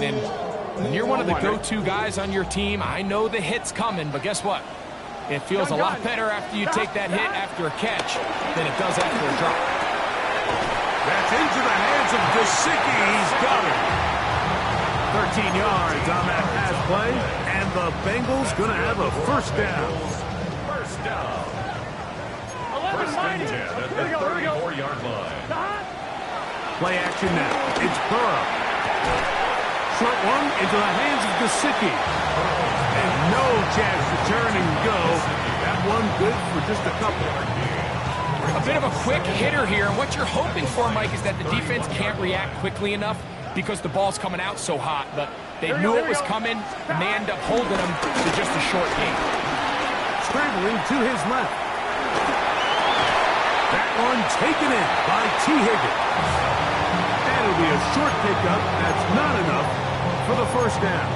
And when you're one of the go-to guys on your team, I know the hit's coming, but guess what? It feels a lot better after you take that hit after a catch than it does after a drop. That's into the hands of Gesicki. He's got it. 13 yards on that pass play, and the Bengals going to have a first down. First down. First and 10 at the 34-yard line. Play action now. It's Burrow. Short one into the hands of Gesicki. And no chance to turn and go. That one good for just a couple. A bit of a quick hitter here, and what you're hoping for, Mike, is that the defense can't react quickly enough because the ball's coming out so hot, but they knew it was coming, and they end up holding them to just a short game. Scrambling to his left. That one taken in by T. Higgins. And it'll be a short pickup. That's not enough for the first down.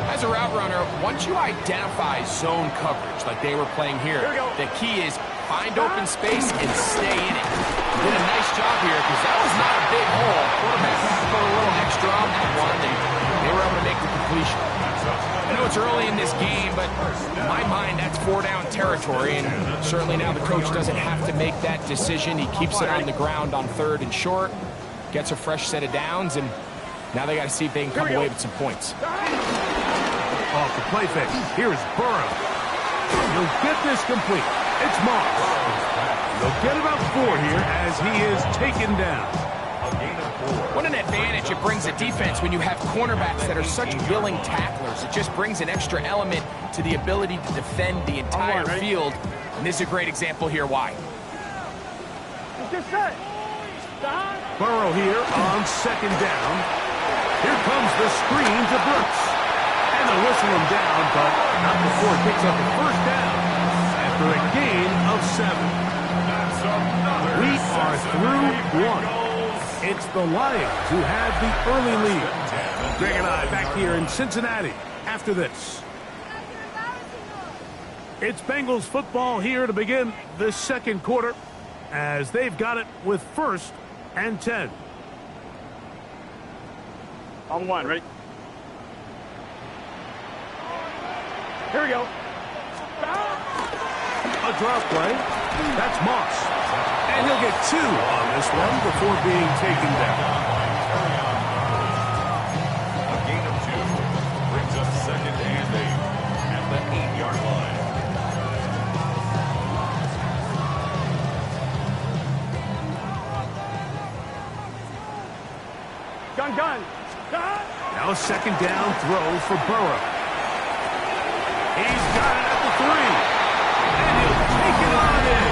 As a route runner, once you identify zone coverage like they were playing here, the key is find open space and stay in it. Did a nice job here because that was not a big hole. Quarterback had to put a little extra on that one, and they were able to make the completion. I know it's early in this game, but in my mind, that's 4-down territory, and certainly now the coach doesn't have to make that decision. He keeps it on the ground on 3rd and short, gets a fresh set of downs, and now they got to see if they can come away with some points. Off the play fake. Here's Burrow. He'll get this complete. It's Moss. They'll get about 4 here as he is taken down. What an advantage it brings a defense when you have cornerbacks that are such willing tacklers. It just brings an extra element to the ability to defend the entire field. And this is a great example here why. Burrow here on 2nd down. Here comes the screen to Brooks. And they'll whistle him down, but not before he picks up the first down after a gain of 7. We are through 1. It's the Lions who have the early lead. Greg and I back here in Cincinnati after this. It's Bengals football here to begin the second quarter as they've got it with 1st and 10. On 1, ready? Here we go. A drop play. That's Moss. And he'll get 2 on this one before being taken down. A gain of 2 brings up 2nd and 8 at the 8-yard line. Gun. Now a 2nd down throw for Burrow. He's got it at the 3. And he'll take it on in.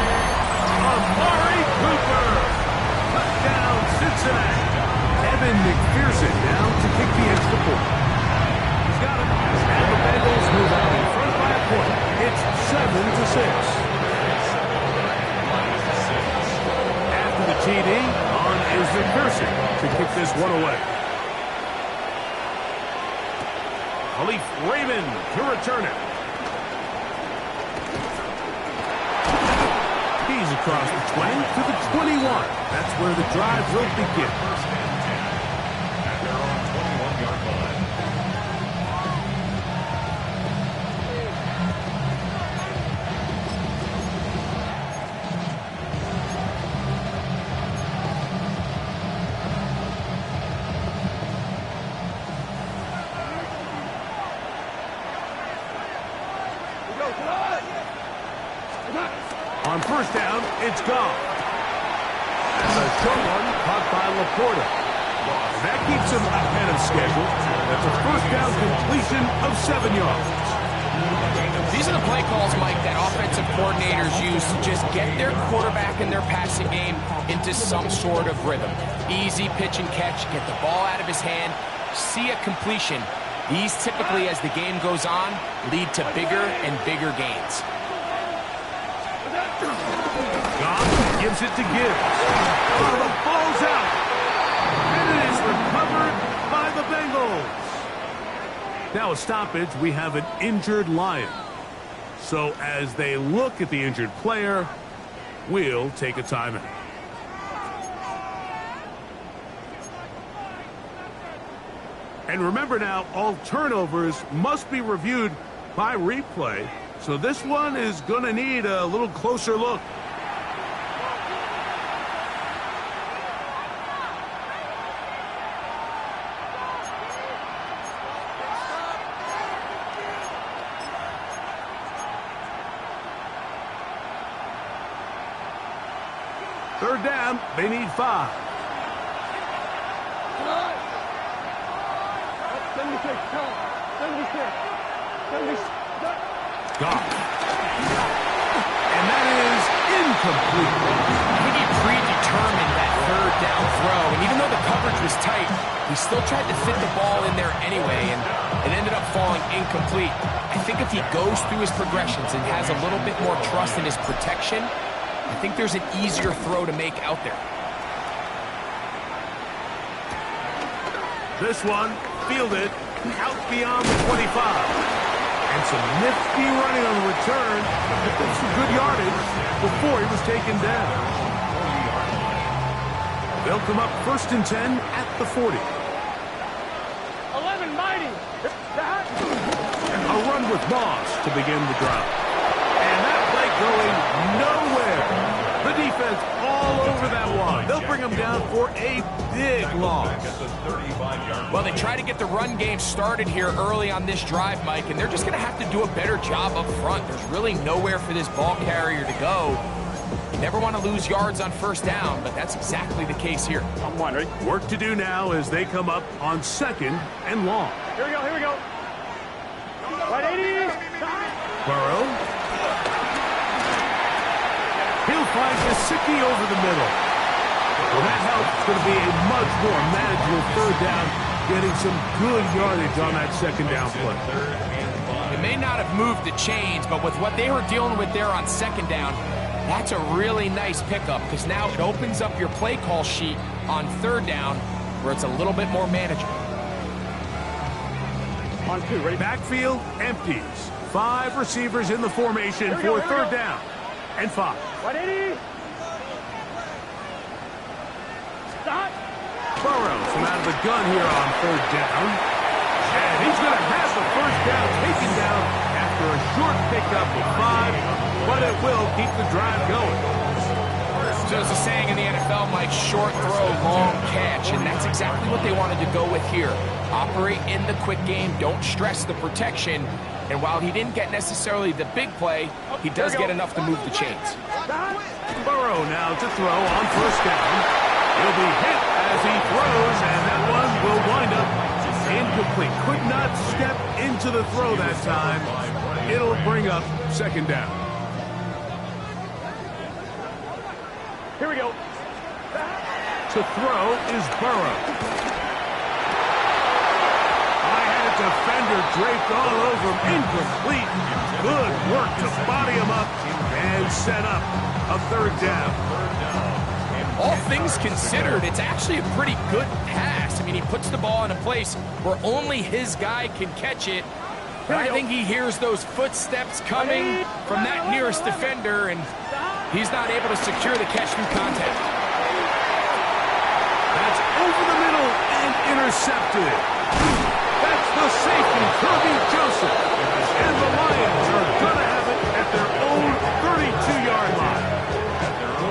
Amari Cooper. Touchdown, Cincinnati. Evan McPherson down to kick the extra point. He's got it. And the Bengals move out in front by a point. It's 7-6. After the TD, on is McPherson to kick this one away. Khalif Raymond to return it. He's across the 20 to the 21. That's where the drive will begin. At their own 21-yard line. On 1st down, it's gone. That's a short one caught by Laporta. That keeps him ahead of schedule. That's a 1st down completion of 7 yards. These are the play calls, Mike, that offensive coordinators use to just get their quarterback and their passing game into some sort of rhythm. Easy pitch and catch, get the ball out of his hand, see a completion. These typically, as the game goes on, lead to bigger and bigger gains. Goff gives it to Gibbs. Oh, the ball's out. And it is recovered by the Bengals. Now a stoppage, we have an injured Lion. So as they look at the injured player, we'll take a timeout. And remember now, all turnovers must be reviewed by replay. So this one is going to need a little closer look. Third down, they need 5. 76, 76. Gone. And that is incomplete. I think he predetermined that third down throw, and even though the coverage was tight, he still tried to fit the ball in there anyway, and it ended up falling incomplete. I think if he goes through his progressions and has a little bit more trust in his protection, I think there's an easier throw to make out there. This one, fielded, out beyond the 25. And some nifty running on the return. Picked up some good yardage before he was taken down. They'll come up 1st and 10 at the 40. 11, mighty. A run with Moss to begin the drive. And that play going nowhere. The defense all over that one. They'll bring him down for a big loss. Well, they try to get the run game started here early on this drive, Mike, and they're just going to have to do a better job up front. There's really nowhere for this ball carrier to go. You never want to lose yards on 1st down, but that's exactly the case here. I'm 1, ready? Work to do now as they come up on 2nd and long. Here we go, here we go. Right, 80. Burrow. He'll find Gesicki over the middle. Well, that helps. It's going to be a much more manageable 3rd down, getting some good yardage on that 2nd down play. It may not have moved the chains, but with what they were dealing with there on 2nd down, that's a really nice pickup because now it opens up your play call sheet on 3rd down where it's a little bit more manageable. On 2, ready? Backfield empties. 5 receivers in the formation for 3rd down and 5. 180. Stop. Burrows from out of the gun here on 3rd down. And he's going to have the 1st down taken down after a short pickup of 5, but it will keep the drive going. So there's a saying in the NFL, Mike, short throw, long catch, and that's exactly what they wanted to go with here. Operate in the quick game, don't stress the protection, and while he didn't get necessarily the big play, he does get enough to move the chains. Burrow now to throw on 1st down. He'll be hit as he throws, and that one will wind up incomplete. Could not step into the throw that time. It'll bring up 2nd down. Here we go. To throw is Burrow. High-headed defender draped all over him. Incomplete. Good work to body him up and set up a 3rd down. All things considered, it's actually a pretty good pass. I mean, he puts the ball in a place where only his guy can catch it. But I think he hears those footsteps coming from that nearest defender, and he's not able to secure the catch through contact. That's over the middle and intercepted. That's the safety, Kirby Joseph. And the Lions are going to have it at their own 32-yard line.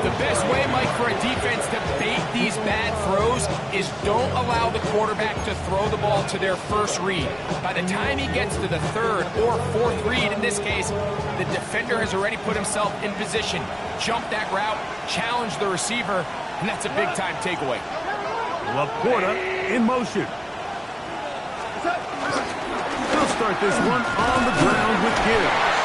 The best way, Mike, for a defense to bait these bad throws is don't allow the quarterback to throw the ball to their first read. By the time he gets to the 3rd or 4th read, in this case, the defender has already put himself in position, jumped that route, challenged the receiver, and that's a big-time takeaway. Laporta in motion. He'll start this one on the ground with Gibbs.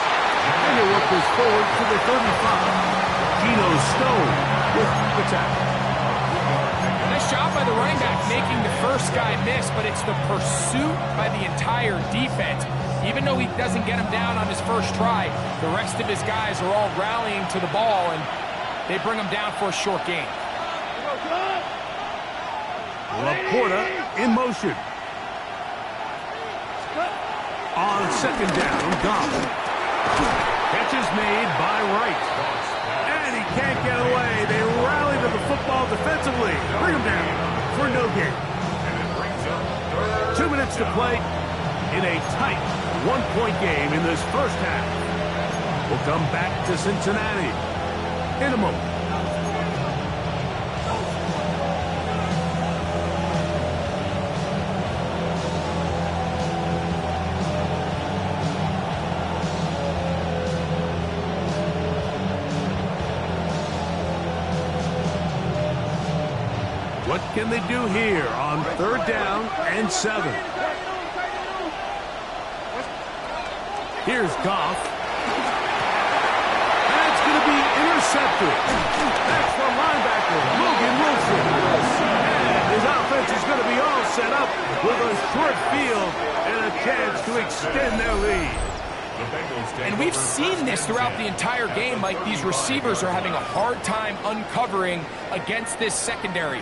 And he'll work this forward to the 35. Geno Stone with the tackle. Nice job by the running back making the first guy miss, but it's the pursuit by the entire defense. Even though he doesn't get him down on his first try, the rest of his guys are all rallying to the ball, and they bring him down for a short gain. Laporta in motion. On 2nd down, Goff. Catch is made by Wright. And he can't get away. They rally to the football defensively. Bring him down for no gain. 2 minutes sets the play in a tight one-point game in this first half. We'll come back to Cincinnati in a moment. What can they do here on 3rd down and 7? Here's Goff. That's going to be intercepted. That's the linebacker, Logan Wilson. And his offense is going to be all set up with a short field and a chance to extend their lead. And we've seen this throughout the entire game. Like, these receivers are having a hard time uncovering against this secondary.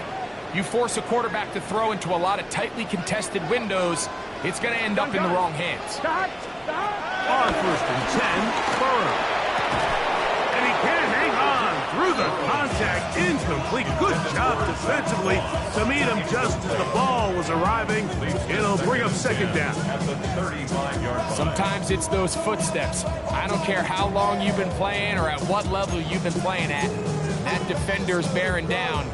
You force a quarterback to throw into a lot of tightly contested windows, it's going to end up in the wrong hands. On 1st and 10, Burrow. And he can hang on through the contact. Incomplete. Good job defensively to meet him just as the ball was arriving. It'll bring up 2nd down. Sometimes it's those footsteps. I don't care how long you've been playing or at what level you've been playing at. That defender's bearing down.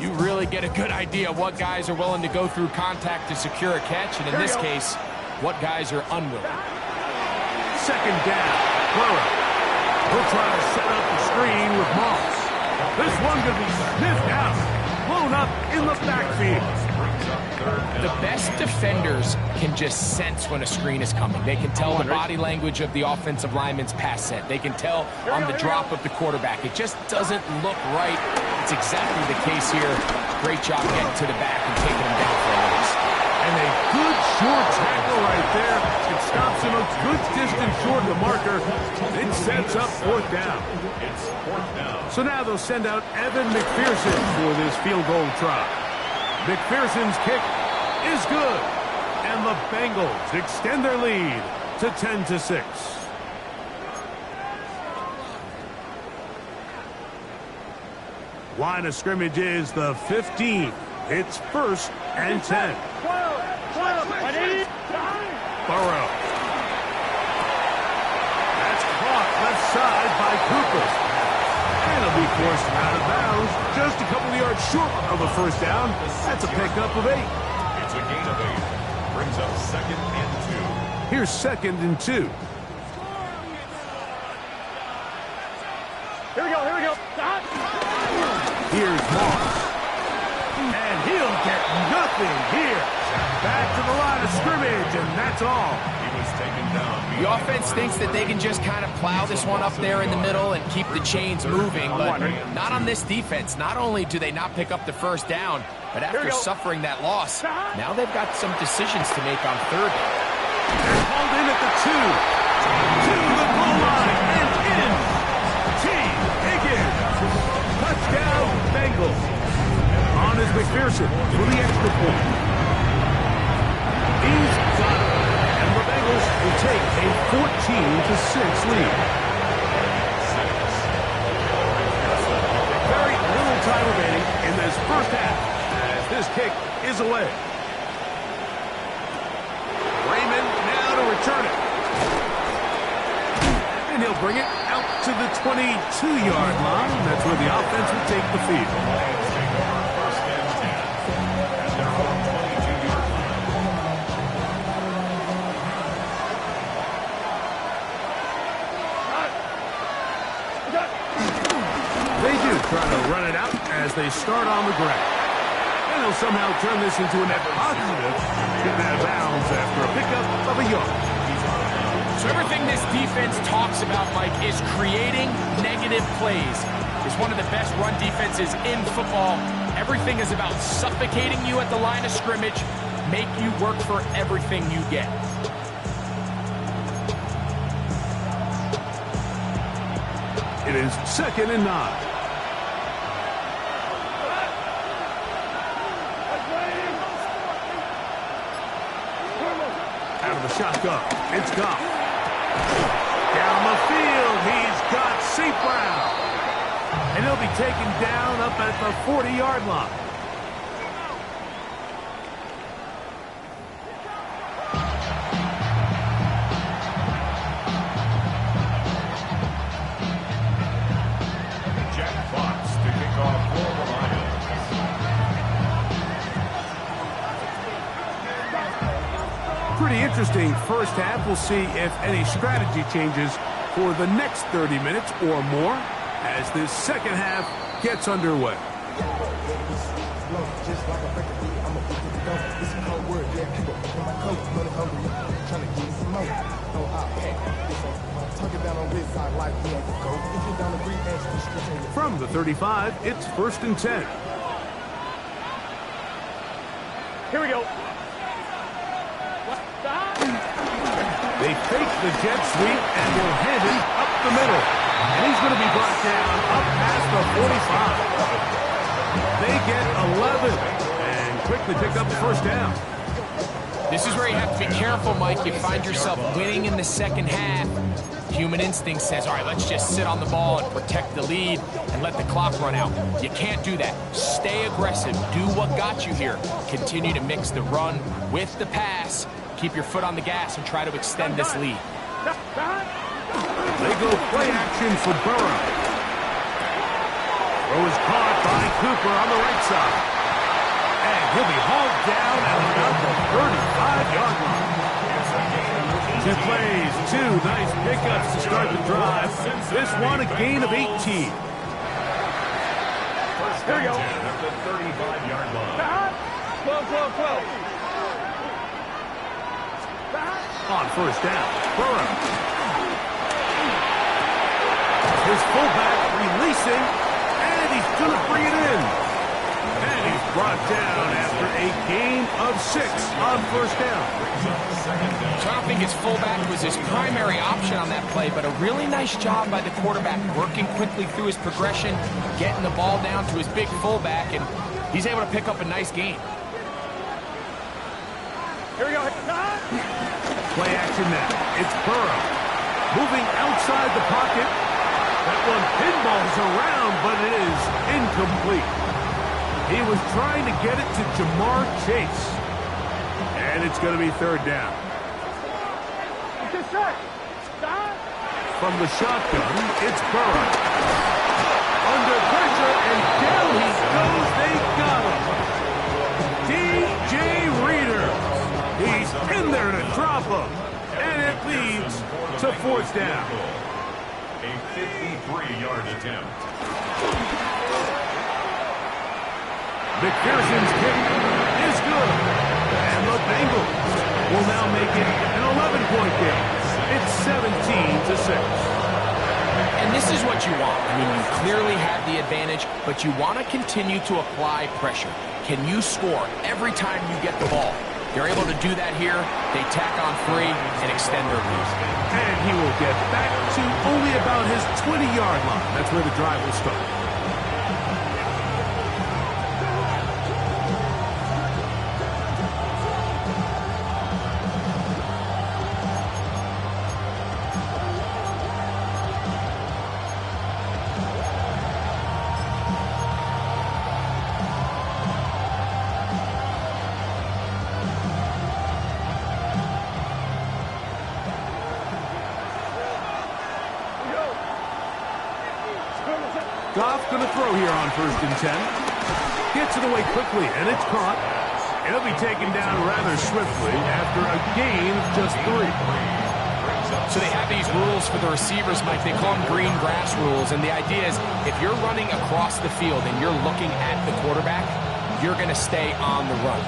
You really get a good idea what guys are willing to go through contact to secure a catch, and in this case, what guys are unwilling. 2nd down, Burrow. He'll try to set up the screen with Moss. This one going to be sniffed out, blown up in the backfield. The best defenders can just sense when a screen is coming. They can tell the body language of the offensive lineman's pass set. They can tell on the drop of the quarterback. It just doesn't look right. It's exactly the case here. Great job getting to the back and taking him down for a loss. And a good short tackle right there. It stops him a good distance short of the marker. It sets up 4th down. It's 4th down. So now they'll send out Evan McPherson for this field goal try. McPherson's kick is good. And the Bengals extend their lead to 10-6. Line of scrimmage is the 15. It's 1st and 10. Burrow. That's caught left side by Cooper. And he'll be forced out of bounds just a couple of yards short of a 1st down. That's a pickup of 8. It's a gain of 8. Brings up 2nd and 2. Here's 2nd and 2. Here we go. Here's Moss. And he'll get nothing here. Back to the line of scrimmage, and that's all. He was taken down. The offense thinks that they can just kind of plow this one up there in the middle and keep the chains moving, but not on this defense. Not only do they not pick up the 1st down, but after suffering that loss, now they've got some decisions to make on 3rd down. They're called in at the 2. To the goal line and in. T. Higgins. Touchdown, Bengals. On is McPherson for the extra point. He's got it. And the Bengals will take a 14-6 lead. Very little time remaining in this first half as this kick is away. Raymond now to return it. And he'll bring it out to the 22-yard line. That's where the offense will take the field. Trying to run it out as they start on the ground. And they'll somehow turn this into a net positive. Getting out of bounds after a pickup of a yard. So everything this defense talks about, Mike, is creating negative plays. It's one of the best run defenses in football. Everything is about suffocating you at the line of scrimmage, make you work for everything you get. It is 2nd and 9. Out of the shotgun, it's Goff. Down the field, he's got St. Brown. And he'll be taken down up at the 40-yard line. Pretty interesting first half. We'll see if any strategy changes for the next 30 minutes or more as this second half gets underway. From the 35, it's 1st and 10. Here we go. They fake the jet sweep and will hand it up the middle. And he's going to be brought down up past the 45. They get 11 and quickly pick up the first down. This is where you have to be careful, Mike. You find yourself winning in the second half. Human instinct says, all right, let's just sit on the ball and protect the lead and let the clock run out. You can't do that. Stay aggressive. Do what got you here. Continue to mix the run with the pass. Keep your foot on the gas and try to extend this lead. They go play action for Burrow. Throw is caught by Cooper on the right side. And he'll be hauled down at about the 35-yard line. 2 plays, 2 nice pickups to start the drive. This one a gain of 18. Here we go. At the 35-yard line. Close. On first down, Burrow. His fullback releasing, and he's going to bring it in. And he's brought down after a gain of 6 on first down. So I don't think his fullback was his primary option on that play, but a really nice job by the quarterback working quickly through his progression, getting the ball down to his big fullback, and he's able to pick up a nice gain. Here we go. Play action now. It's Burrow. Moving outside the pocket. That one pinballs around, but it is incomplete. He was trying to get it to Jamar Chase. And it's going to be 3rd down. From the shotgun, it's Burrow. Under pressure, and down he goes. They got him. DJ Reader. He's in there to drop him. And it leads to 4th down. A 53-yard attempt. McPherson's kick is good. And the Bengals will now make it an 11-point game. It's 17-6. And this is what you want. I mean, you clearly have the advantage, but you want to continue to apply pressure. Can you score every time you get the ball? They're able to do that here. They tack on 3 and extend their lead. And he will get back to only about his 20-yard line. That's where the drive will start. Goff going to throw here on 1st and 10. Gets it away quickly, and it's caught. It'll be taken down rather swiftly after a gain of just 3. So they have these rules for the receivers, Mike. They call them green grass rules. And the idea is if you're running across the field and you're looking at the quarterback, you're going to stay on the run.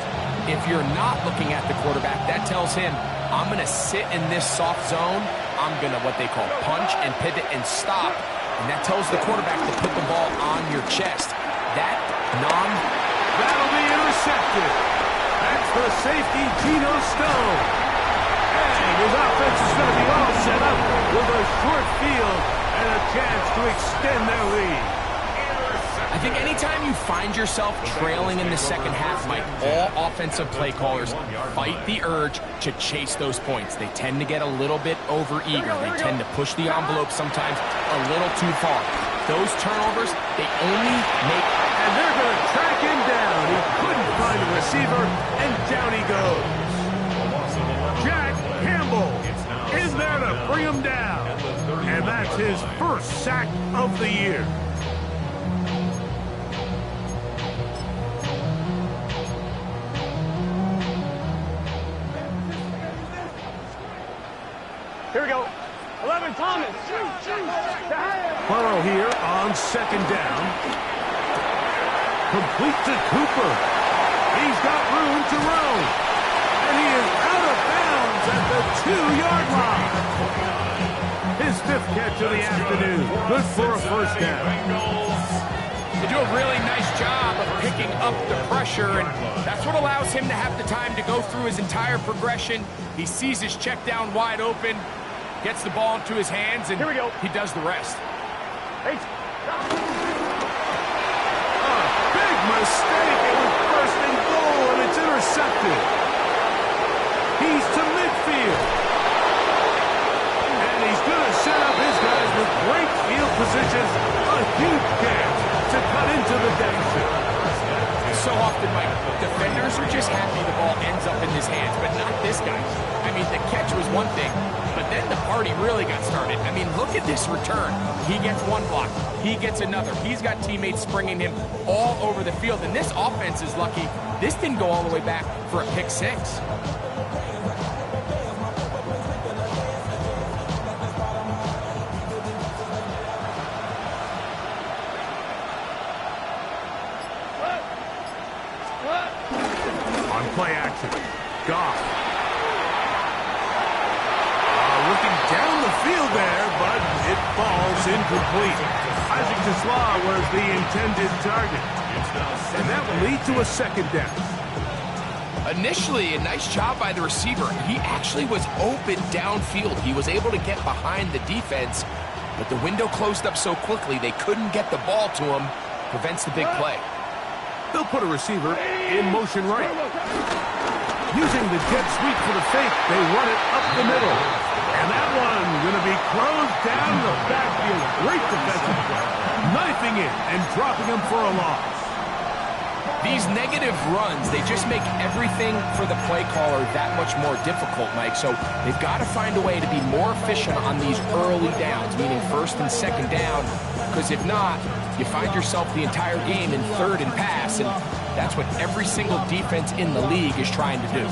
If you're not looking at the quarterback, that tells him, I'm going to sit in this soft zone. I'm going to what they call punch and pivot and stop. And that tells the quarterback to put the ball on your chest. That'll be intercepted. That's the safety, Geno Stone. And his offense is going to be all set up with a short field and a chance to extend their lead. I think anytime you find yourself trailing in the second half, Mike, all offensive play callers fight the urge to chase those points. They tend to get a little bit overeager. They tend to push the envelope sometimes a little too far. Those turnovers, they only make... And they're going to track him down. He couldn't find a receiver, and down he goes. Jack Campbell in there to bring him down. And that's his first sack of the year. Here we go. 11, Thomas. Burrow here on second down. Complete to Cooper. He's got room to roam. And he is out of bounds at the 2-yard line. His 5th catch of the afternoon. Good for a first down. They do a really nice job of picking up the pressure, and that's what allows him to have the time to go through his entire progression. He sees his check down wide open, gets the ball into his hands, and here we go. He does the rest. A big mistake. It was first and goal, and it's intercepted. He's to midfield. And he's going to set up his guys with great field position. A huge catch to cut into the deficit. So often, Mike, defenders are just happy the ball ends up in his hands, but not this guy. I mean, the catch was one thing, but then the party really got started. I mean, look at this return. He gets one block. He gets another. He's got teammates springing him all over the field, and this offense is lucky. This didn't go all the way back for a pick 6. Play action. Goff. Looking down the field there, but it falls incomplete. Isaac Tesla was the intended target. And that will lead to a 2nd down. Initially, a nice job by the receiver. He actually was open downfield. He was able to get behind the defense, but the window closed up so quickly they couldn't get the ball to him. Prevents the big play. They'll put a receiver in motion right. Using the jet sweep for the fake, they run it up the middle. And that one going to be closed down the backfield. Great defensive play. Knifing it and dropping him for a loss. These negative runs, they just make everything for the play caller that much more difficult, Mike. So they've got to find a way to be more efficient on these early downs, meaning 1st and 2nd down. Because if not, you find yourself the entire game in 3rd and pass, and that's what every single defense in the league is trying to do.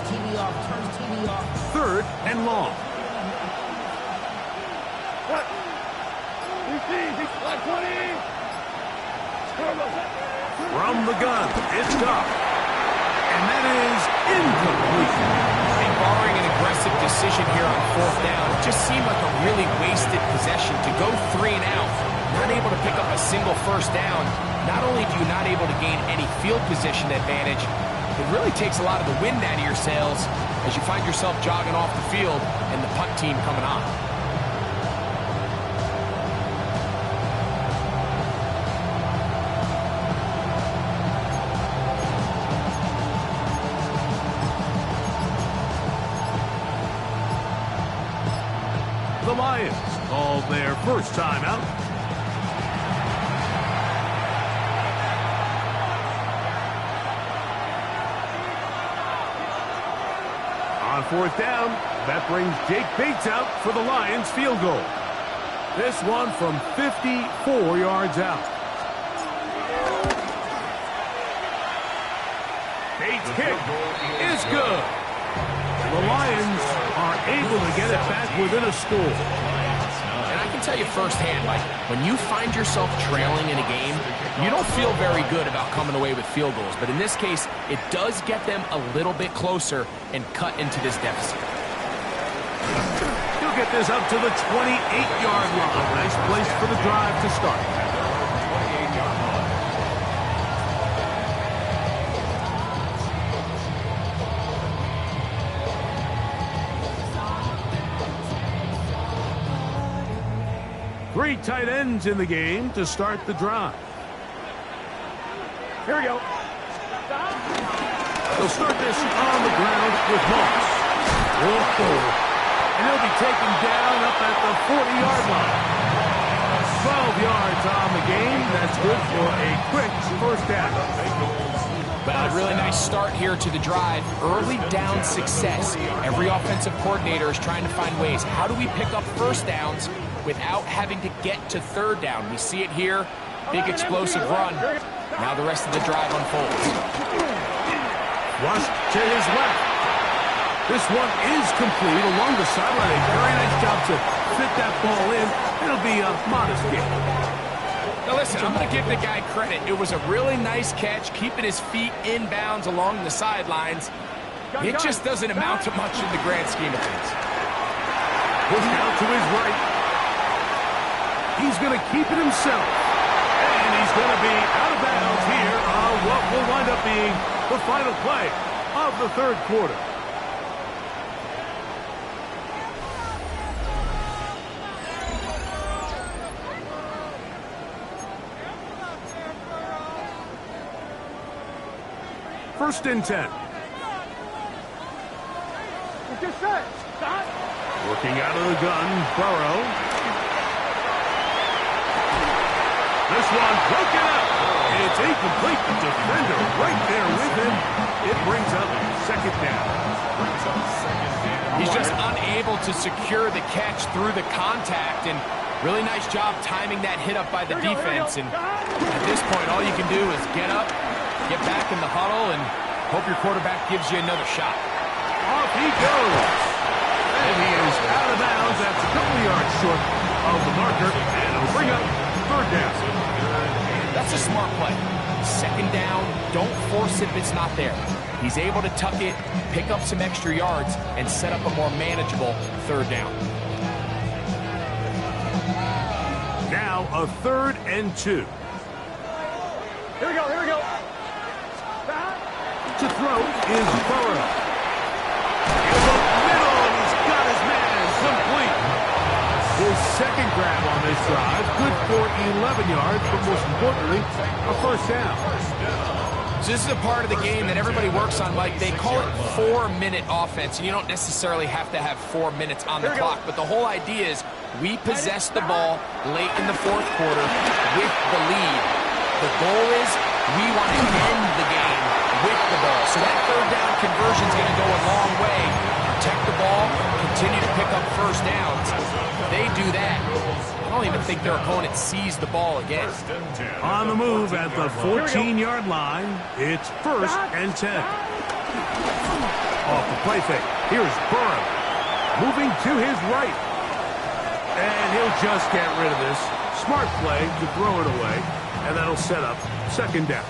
3rd and long. What? 20. From the gun, it's up. And that is incomplete. And barring an aggressive decision here on 4th down, it just seemed like a really wasted possession to go 3 and out. Not able to pick up a single 1st down. Not only do you not able to gain any field position advantage, it really takes a lot of the wind out of your sails as you find yourself jogging off the field and the punt team coming on. The Lions called their first timeout. On 4th down, that brings Jake Bates out for the Lions field goal. This one from 54 yards out. Bates' kick is good. The Lions are able to get it back within a score. And I can tell you firsthand, Mike, when you find yourself trailing in a game, you don't feel very good about coming away with field goals. But in this case, it does get them a little bit closer and cut into this deficit. He'll get this up to the 28-yard line. Nice place for the drive to start. Three tight ends in the game to start the drive. Here we go. They'll start this on the ground with Moss. And he'll be taken down up at the 40-yard line. 12 yards on the game. That's good for a quick first down. But a really nice start here to the drive. Early down success. Every offensive coordinator is trying to find ways. How do we pick up first downs without having to get to 3rd down? We see it here. Big explosive run. Now the rest of the drive unfolds. Rush to his left. This one is complete along the sideline. A very nice job to fit that ball in. It'll be a modest gain. Now listen, I'm going to give the guy credit. It was a really nice catch, keeping his feet inbounds along the sidelines. It just doesn't amount to much in the grand scheme of things. Pushed out to his right. He's going to keep it himself. And he's going to be out of bounds here on what will wind up being the final play of the third quarter. First and 10. Get set. Stop. Working out of the gun, Burrow. This one broken up. It's incomplete. The defender right there with him. It brings up second down. He's just unable to secure the catch through the contact, and really nice job timing that hit up by the defense. And at this point, all you can do is get up, get back in the huddle, and hope your quarterback gives you another shot. Off he goes. And he is out of bounds. That's a couple of yards short of the marker. And it'll bring up third down. That's a smart play. Second down, don't force it if it's not there. He's able to tuck it, pick up some extra yards, and set up a more manageable third down. Now a 3rd and 2. Here we go, here we go. To throw is Burrow. In the middle, and he's got his man complete. His second grab on this drive, good for 11 yards, but most importantly, a first down. So this is a part of the game that everybody works on, Mike. They call it 4-minute offense, and you don't necessarily have to have 4 minutes on the clock, but the whole idea is we possess the ball late in the fourth quarter with the lead. The goal is we want to end the game with the ball. So that third down conversion is going to go a long way. Protect the ball, continue to pick up first downs. If they do that, I don't even think their opponent sees the ball again. On the move at the 14-yard line, it's 1st and 10. Off the play fake, here's Burrow. Moving to his right. And he'll just get rid of this. Smart play to throw it away, and that'll set up second down.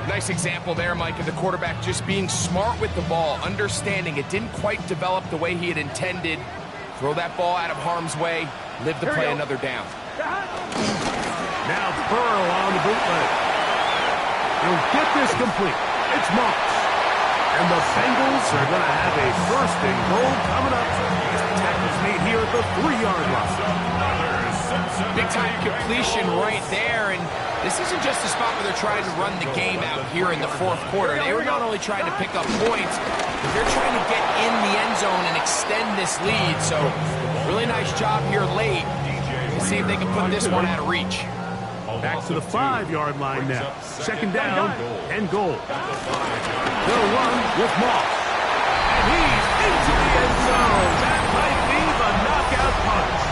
Nice example there, Mike, of the quarterback just being smart with the ball, understanding it didn't quite develop the way he had intended. Throw that ball out of harm's way, live to play another down. Now Burrow on the bootleg. He'll get this complete. It's Moss. And the Bengals are going to have a 1st and goal coming up. As the tackle's made here at the 3-yard line. Big-time completion right there, and this isn't just a spot where they're trying to run the game out here in the fourth quarter. They were not only trying to pick up points, but they're trying to get in the end zone and extend this lead. So, really nice job here late. Let's see if they can put this one out of reach. Back to the 5-yard line now. Second down and goal. They'll run with Moss. And he's into the end zone. That might be the knockout punch.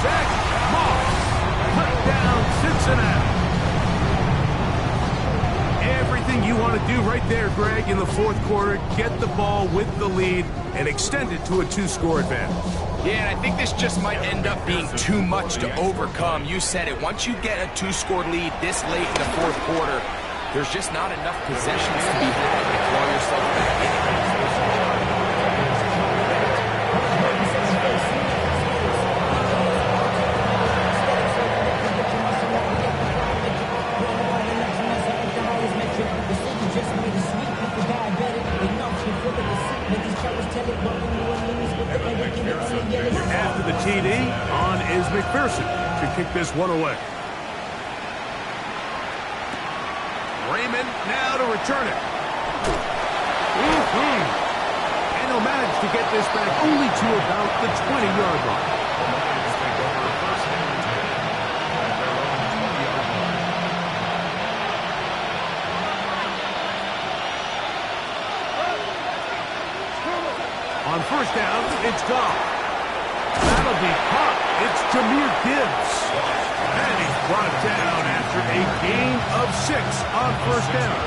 Zach Moss, touchdown Cincinnati. Everything you want to do right there, Greg, in the fourth quarter, get the ball with the lead and extend it to a 2-score advantage. Yeah, and I think this just might end up being too much to overcome. You said it. Once you get a 2-score lead this late in the fourth quarter, there's just not enough possessions to be had to claw yourself back in. After the TD, on is McPherson to kick this one away. Raymond now to return it. And he'll manage to get this back only to about the 20-yard line. On first down, it's gone. That'll be caught. It's Jahmyr Gibbs. And he's brought down after a gain of 6 on first down.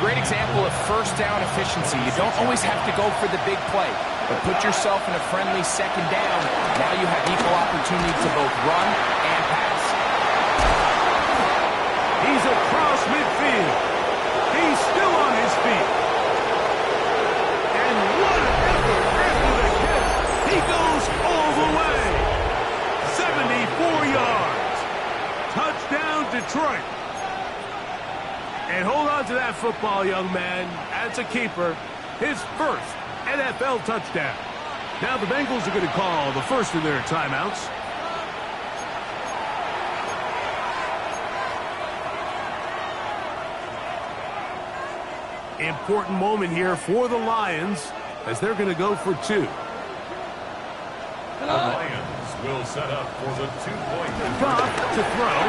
Great example of first down efficiency. You don't always have to go for the big play, but put yourself in a friendly second down. Now you have equal opportunity to both run and pass. He's across midfield. He's still on his feet. And what an effort after the catch. He goes all the way. 74 yards. Touchdown, Detroit. And hold on to that football, young man. That's a keeper. His first NFL touchdown. Now the Bengals are going to call the first of their timeouts. Important moment here for the Lions as they're going to go for two. The Lions will set up for the two-point. Goff to throw.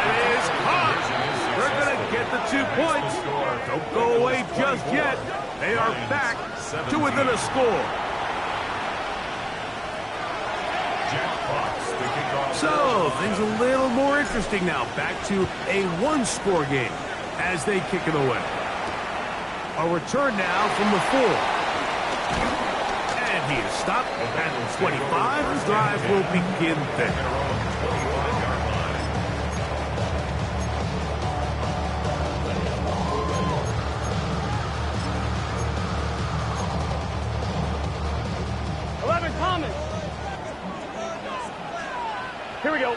That is caught. They're going to get the 2 points. Don't go away just yet. They are back to within a score. So, things a little more interesting now. Back to a one-score game as they kick it away. A return now from the 4. And he is stopped at 25. The drive will begin there. Here we go.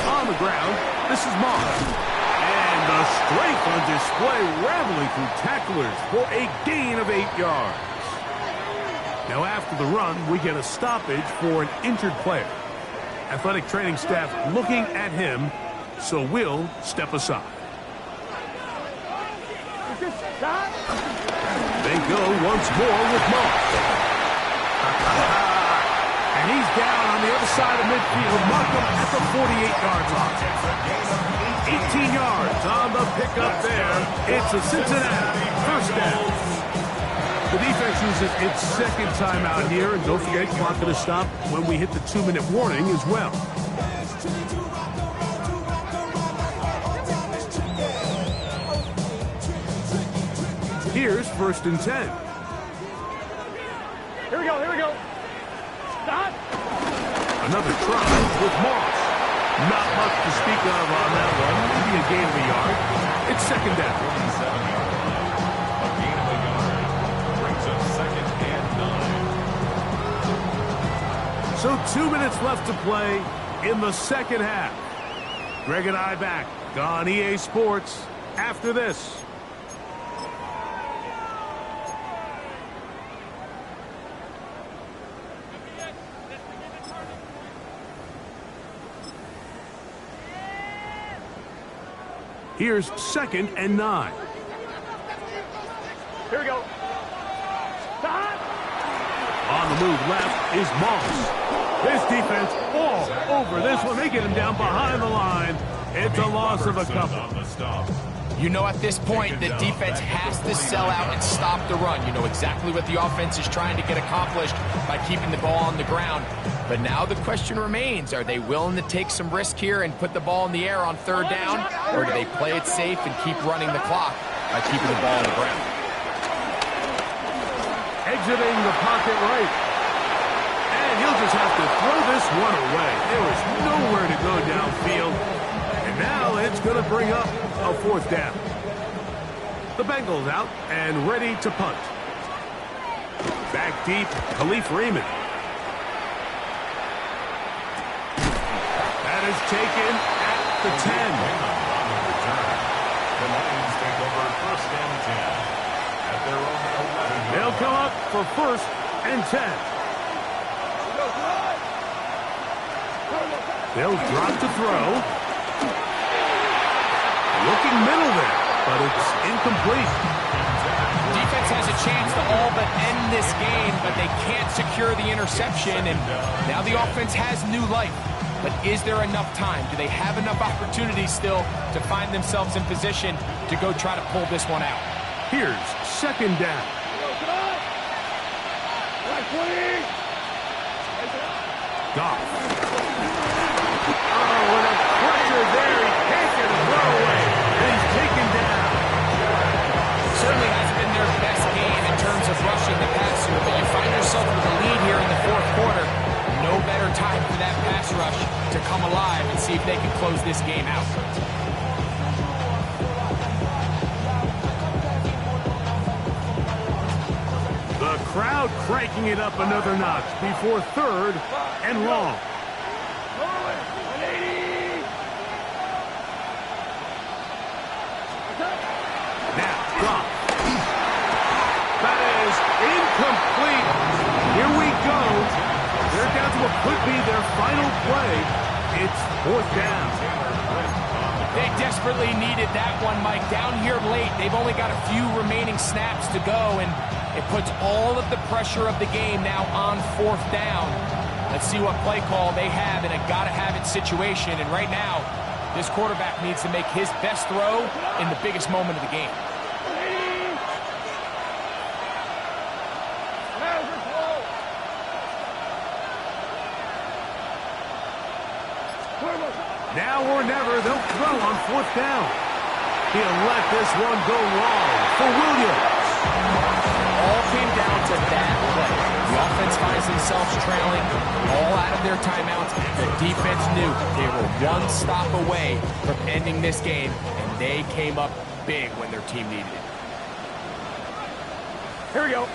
On the ground, this is Moss. And the strength on display, rattling through tacklers for a gain of 8 yards. Now after the run, we get a stoppage for an injured player. Athletic training staff looking at him, so we'll step aside. They go once more with Moss. And he's down on the other side of midfield. Mark him at the 48-yard line. 18 yards on the pickup there. It's a Cincinnati first down. The defense uses its second timeout here. And don't forget, clock going to stop when we hit the 2-minute warning as well. Here's 1st and 10. Here we go, here we go. Stop. Another try with Moss. Not much to speak of on that one. Maybe a gain of a yard. It's 2nd down. 27 yard line. A gain of a yard brings us 2nd and 9. So 2 minutes left to play in the second half. Greg and I back on EA Sports after this. Here's 2nd and 9. Here we go. Stop. On the move left is Moss. This defense all over this one. They get him down behind the line. It's a loss of a couple. You know at this point the defense has to sell out and stop the run. You know exactly what the offense is trying to get accomplished by keeping the ball on the ground. But now the question remains, are they willing to take some risk here and put the ball in the air on 3rd down? Or do they play it safe and keep running the clock by keeping the ball on the ground? Exiting the pocket right. And he'll just have to throw this one away. There was nowhere to go downfield. And now it's going to bring up a 4th down. The Bengals out and ready to punt. Back deep, Khalif Raymond. That is taken at the 10. The Lions take over 1st and 10 at their own 11. They'll come up for 1st and 10. They'll drop to throw. Looking middle there, but it's incomplete. Defense has a chance to all but end this game, but they can't secure the interception, and now the offense has new life. But is there enough time? Do they have enough opportunities still to find themselves in position to go try to pull this one out? Here's 2nd down. Goff. Oh, what a pressure there. He can't get a throw away. And he's taken see if they can close this game out. The crowd cranking it up another notch before 3rd and long. Now, Goff. That is incomplete. Here we go. They're down to what could be their final play. It's 4th down. They desperately needed that one, Mike. Down here late, they've only got a few remaining snaps to go, and it puts all of the pressure of the game now on 4th down. Let's see what play call they have in a gotta-have-it situation. And right now, this quarterback needs to make his best throw in the biggest moment of the game. Now or never, they'll throw on 4th down. He'll let this one go long for Williams. All came down to that play. The offense finds themselves trailing, all out of their timeouts. The defense knew they were one stop away from ending this game, and they came up big when their team needed it. Here we go.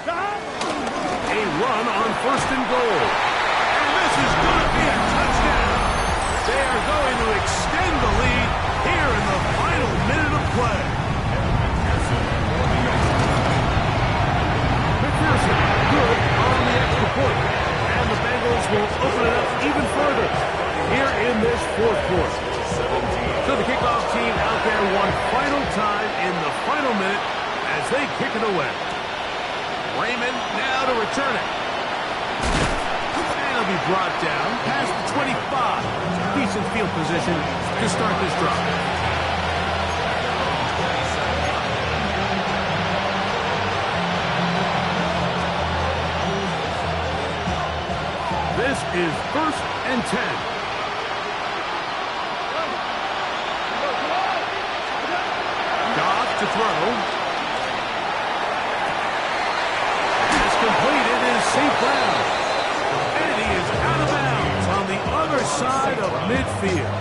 A run on 1st and goal. And this is going to be a touchdown. They are going to extend the lead here in the final minute of play. McPherson, good on the extra point. And the Bengals will open it up even further here in this 4th quarter. So the kickoff team out there one final time in the final minute as they kick it away. Raymond now to return it. And he'll be brought down past the 25. Decent field position to start this drive. This is 1st and 10. Goff to throw. Pass completed is St. Brown. And he is out of bounds on the other side of midfield.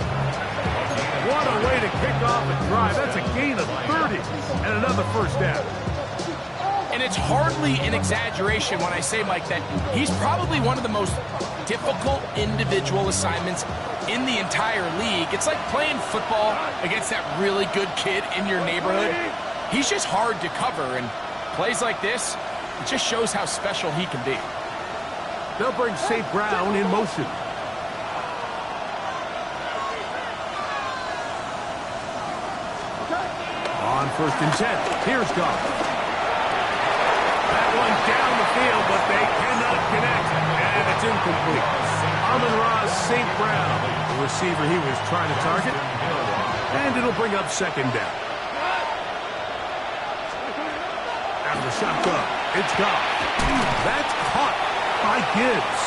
What a way to kick off a drive. That's a gain of 30 and another 1st down. And it's hardly an exaggeration when I say, Mike, that he's probably one of the most difficult individual assignments in the entire league. It's like playing football against that really good kid in your neighborhood. He's just hard to cover, and plays like this, it just shows how special he can be. They'll bring St. Brown in motion. On 1st and 10, here's Goff. That one down the field, but they cannot connect, and it's incomplete. Amon-Ra St. Brown, the receiver he was trying to target, and it'll bring up 2nd down. After the shotgun, it's Goff. That's caught by Gibbs.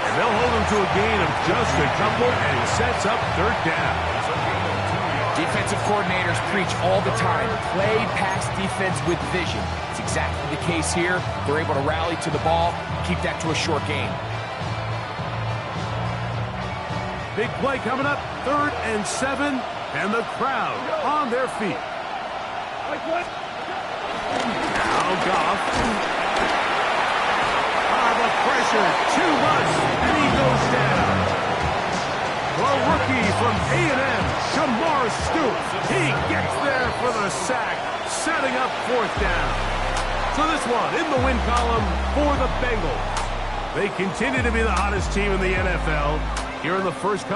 And they'll hold him to a gain of just a couple, and it sets up 3rd down. Defensive coordinators preach all the time, play pass defense with vision. It's exactly the case here. They're able to rally to the ball, keep that to a short game. Big play coming up, 3rd and 7, and the crowd on their feet. Now Goff. The pressure, too much, and he goes down. The rookie from A&M, Shamar Stewart. He gets there for the sack, setting up 4th down. So this one in the win column for the Bengals. They continue to be the hottest team in the NFL here in the first